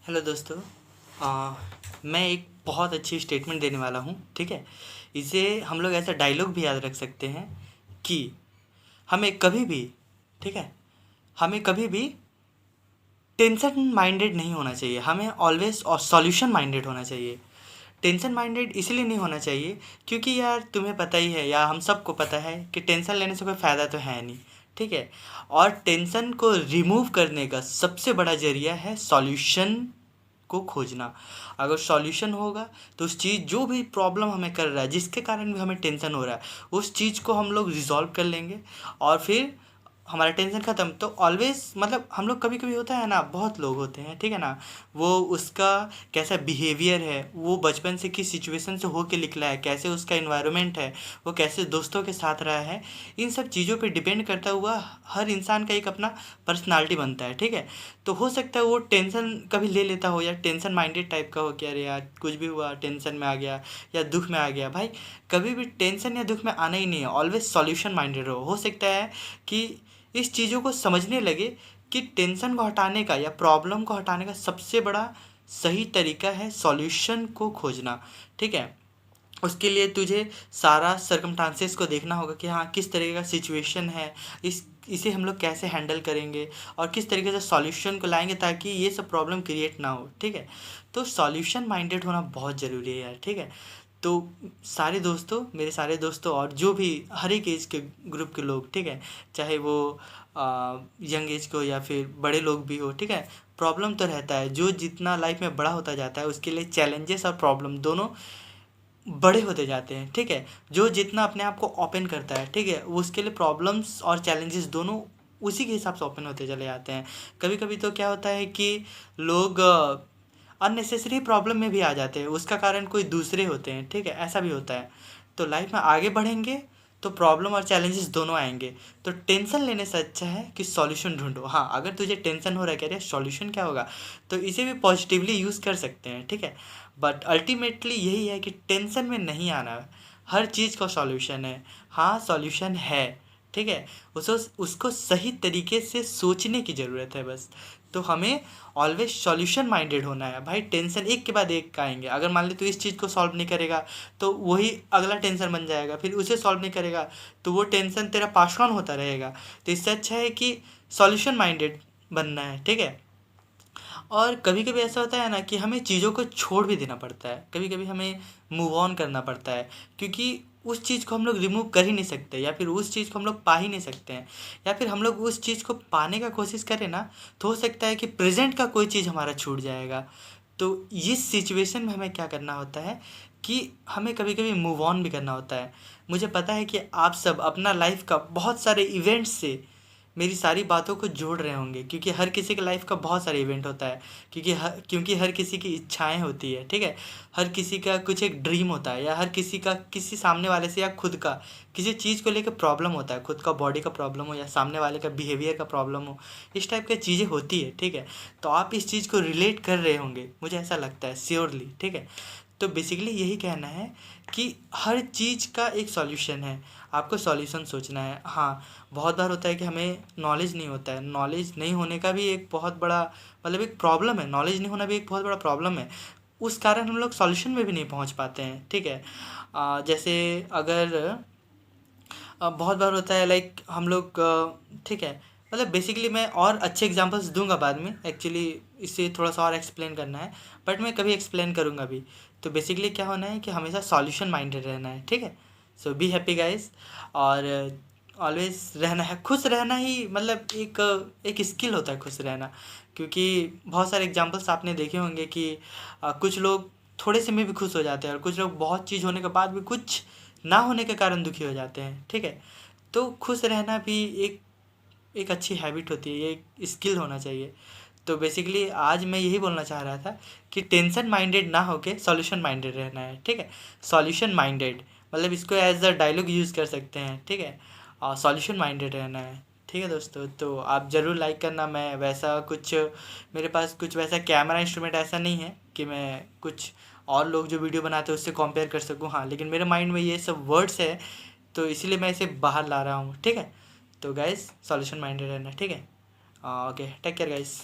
Hello दोस्तों। मैं एक बहुत अच्छी स्टेटमेंट देने वाला हूँ, ठीक है। इसे हम लोग ऐसा डायलॉग भी याद रख सकते हैं कि हमें कभी भी, ठीक है, हमें कभी भी टेंशन माइंडेड नहीं होना चाहिए, हमें ऑलवेज और सॉल्यूशन माइंडेड होना चाहिए। टेंशन माइंडेड इसलिए नहीं होना चाहिए क्योंकि यार तुम्हें पता ही है या हम सबको पता है कि टेंशन लेने से कोई फ़ायदा तो है नहीं, ठीक है। और टेंशन को रिमूव करने का सबसे बड़ा जरिया है सॉल्यूशन को खोजना। अगर सॉल्यूशन होगा तो उस चीज़ जो भी प्रॉब्लम हमें कर रहा है, जिसके कारण भी हमें टेंशन हो रहा है, उस चीज़ को हम लोग रिजॉल्व कर लेंगे और फिर हमारा टेंशन ख़त्म। तो ऑलवेज मतलब हम लोग कभी कभी होता है ना, बहुत लोग होते हैं, ठीक है ना, वो उसका कैसा बिहेवियर है, वो बचपन से किस सिचुएशन से होके निकला है, कैसे उसका इन्वायरमेंट है, वो कैसे दोस्तों के साथ रहा है, इन सब चीज़ों पे डिपेंड करता हुआ हर इंसान का एक अपना पर्सनालिटी बनता है, ठीक है। तो हो सकता है वो टेंशन कभी ले लेता हो या टेंशन माइंडेड टाइप का हो कि अरे यार कुछ भी हुआ टेंशन में आ गया या दुख में आ गया। भाई कभी भी टेंशन या दुख में आना ही नहीं है, ऑलवेज सॉल्यूशन माइंडेड हो सकता है कि इस चीज़ों को समझने लगे कि टेंशन को हटाने का या प्रॉब्लम को हटाने का सबसे बड़ा सही तरीका है सॉल्यूशन को खोजना, ठीक है। उसके लिए तुझे सारा सर्कमस्टांसेस को देखना होगा कि हाँ किस तरीके का सिचुएशन है, इसे हम लोग कैसे हैंडल करेंगे और किस तरीके से सॉल्यूशन को लाएंगे ताकि ये सब प्रॉब्लम क्रिएट ना हो, ठीक है। तो सॉल्यूशन माइंडेड होना बहुत ज़रूरी है यार, ठीक है। तो सारे दोस्तों, मेरे सारे दोस्तों और जो भी हर एक एज के ग्रुप के लोग, ठीक है, चाहे वो यंग एज के हो या फिर बड़े लोग भी हो, ठीक है, प्रॉब्लम तो रहता है। जो जितना लाइफ में बड़ा होता जाता है उसके लिए चैलेंजेस और प्रॉब्लम दोनों बड़े होते जाते हैं, ठीक है। जो जितना अपने आप को ओपन करता है, ठीक है, उसके लिए प्रॉब्लम्स और चैलेंजेस दोनों उसी के हिसाब से ओपन होते चले जाते हैं। कभी कभी तो क्या होता है कि लोग अननेसेसरी प्रॉब्लम में भी आ जाते हैं, उसका कारण कोई दूसरे होते हैं, ठीक है, ऐसा भी होता है। तो लाइफ में आगे बढ़ेंगे तो प्रॉब्लम और चैलेंजेस दोनों आएंगे। तो टेंशन लेने से अच्छा है कि सॉल्यूशन ढूंढो। हाँ, अगर तुझे टेंशन हो रहा है कह रहे सॉल्यूशन क्या होगा, तो इसे भी पॉजिटिवली यूज़ कर सकते हैं, ठीक है। बट अल्टीमेटली यही है कि टेंशन में नहीं आना, हर चीज़ का सॉल्यूशन है। हाँ सॉल्यूशन है, ठीक है, उसको सही तरीके से सोचने की ज़रूरत है बस। तो हमें ऑलवेज सॉल्यूशन माइंडेड होना है भाई। टेंशन एक के बाद एक आएंगे, अगर मान ले तो इस चीज़ को सॉल्व नहीं करेगा तो वही अगला टेंशन बन जाएगा, फिर उसे सॉल्व नहीं करेगा तो वो टेंशन तेरा पास ऑन होता रहेगा। तो इससे अच्छा है कि सॉल्यूशन माइंडेड बनना है, ठीक है। और कभी कभी ऐसा होता है ना कि हमें चीज़ों को छोड़ भी देना पड़ता है, कभी कभी हमें मूव ऑन करना पड़ता है, क्योंकि उस चीज़ को हम लोग रिमूव कर ही नहीं सकते या फिर उस चीज़ को हम लोग पा ही नहीं सकते हैं। या फिर हम लोग उस चीज़ को पाने का कोशिश करें ना तो हो सकता है कि प्रेजेंट का कोई चीज़ हमारा छूट जाएगा। तो इस सिचुएशन में हमें क्या करना होता है कि हमें कभी कभी मूव ऑन भी करना होता है। मुझे पता है कि आप सब अपना लाइफ का बहुत सारे इवेंट्स से मेरी सारी बातों को जोड़ रहे होंगे, क्योंकि हर किसी के लाइफ का बहुत सारे इवेंट होता है, क्योंकि हर किसी की इच्छाएं होती है, ठीक है। हर किसी का कुछ एक ड्रीम होता है या हर किसी का किसी सामने वाले से या खुद का किसी चीज़ को लेकर प्रॉब्लम होता है, खुद का बॉडी का प्रॉब्लम हो या सामने वाले का बिहेवियर का प्रॉब्लम हो, इस टाइप की चीज़ें होती है, ठीक है। तो आप इस चीज़ को रिलेट कर रहे होंगे, मुझे ऐसा लगता है श्योरली, ठीक है। तो बेसिकली यही कहना है कि हर चीज़ का एक सॉल्यूशन है, आपको सॉल्यूशन सोचना है। हाँ, बहुत बार होता है कि हमें नॉलेज नहीं होता है, नॉलेज नहीं होने का भी एक बहुत बड़ा मतलब एक प्रॉब्लम है, नॉलेज नहीं होना भी एक बहुत बड़ा प्रॉब्लम है। उस कारण हम लोग सॉल्यूशन में भी नहीं पहुंच पाते हैं, ठीक है। जैसे अगर बहुत बार होता है लाइक हम लोग ठीक है, मतलब बेसिकली मैं और अच्छे एग्जांपल्स दूंगा बाद में, एक्चुअली इसे थोड़ा सा और एक्सप्लेन करना है, बट मैं कभी एक्सप्लेन करूंगा भी। तो बेसिकली क्या होना है कि हमेशा सॉल्यूशन माइंडेड रहना है, ठीक है। सो बी हैप्पी गाइस। और ऑलवेज रहना है, खुश रहना ही मतलब एक स्किल होता है खुश रहना। क्योंकि बहुत सारे एग्जांपल्स आपने देखे होंगे कि कुछ लोग थोड़े से में भी खुश हो जाते हैं और कुछ लोग बहुत चीज़ होने के बाद भी कुछ ना होने के कारण दुखी हो जाते हैं, ठीक है। तो खुश रहना भी एक एक अच्छी हैबिट होती है, ये एक स्किल होना चाहिए। तो बेसिकली आज मैं यही बोलना चाह रहा था कि टेंशन माइंडेड ना होके सॉल्यूशन माइंडेड रहना है, ठीक है। सॉल्यूशन माइंडेड मतलब इसको एज अ डायलॉग यूज़ कर सकते हैं, ठीक है। और सॉल्यूशन माइंडेड रहना है, ठीक है दोस्तों। तो आप ज़रूर लाइक करना। मैं वैसा कुछ मेरे पास कुछ वैसा कैमरा इंस्ट्रूमेंट ऐसा नहीं है कि मैं कुछ और लोग जो वीडियो बनाते हैं उससे कंपेयर कर सकूं। हाँ, लेकिन मेरे माइंड में ये सब वर्ड्स है तो इसीलिए मैं इसे बाहर ला रहा हूँ, ठीक है। तो गाइस सॉल्यूशन माइंडेड रहना, ठीक है। Okay, take care guys.